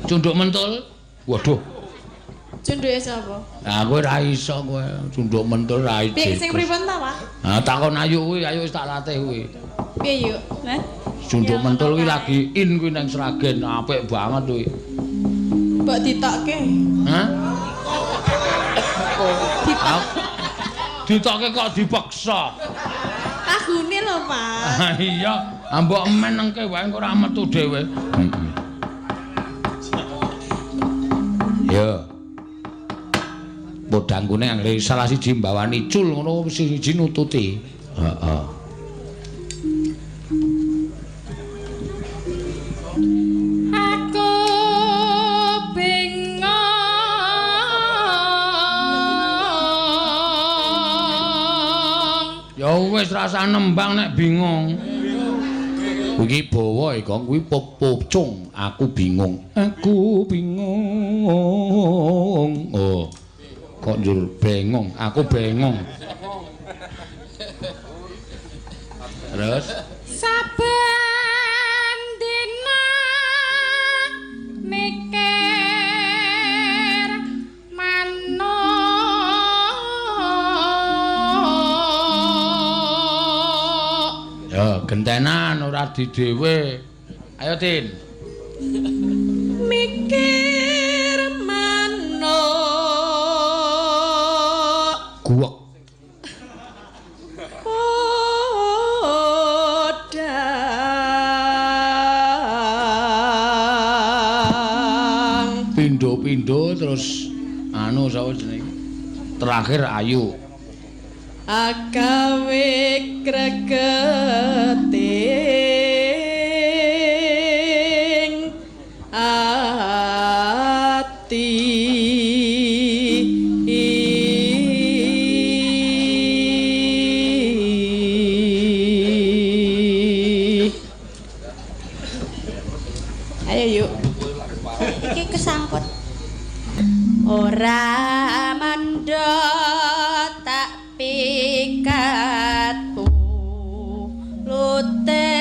Cunduk mentul. Waduh. Cunduke sapa? Lah kowe ra iso kowe cunduk mentul ra iso. Piye sing pripun ta, Pak? Ah takon Ayu kuwi, Ayu wis tak latih kuwi. Piye yuk? Nah. Cunduk mentul kuwi lagi in kuwi nang Sragen, apik banget kuwi. Mbok ditokke. Hah? Ditok. Ditokke kok dipaksa. Lagune lho, Pak. Ah iya, mbok emen nengke wae kok ora metu dhewe. Ya. Podangkune anggere salah siji mbawani cul ngono siji nututi. Heeh. Aku bingung. Ya wis rasa nembang nek bingung. Iki bawa iki kuwi pocong, aku bingung. Aku bingung. Oh. Kok njur bengong, aku bengong. Terus Saben dina mikir manuk. ya gentenan ora di dhewe. Ayo Tin. Mikir manuk. Guwek. Podang. Pindho-pindho terus anu sapa jenenge? Terakhir Ayu. Agawe gregeting ati. Ayo yuk. Iki kesangkut. Ora mandha tak pikatku lute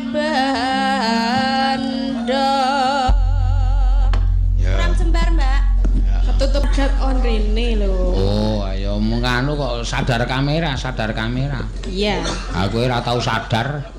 banda. Kurang jembar, Mbak. Ketutup dat on rene lho. Oh, ayo menganu kok sadar kamera. Iya. Aku ora tau sadar.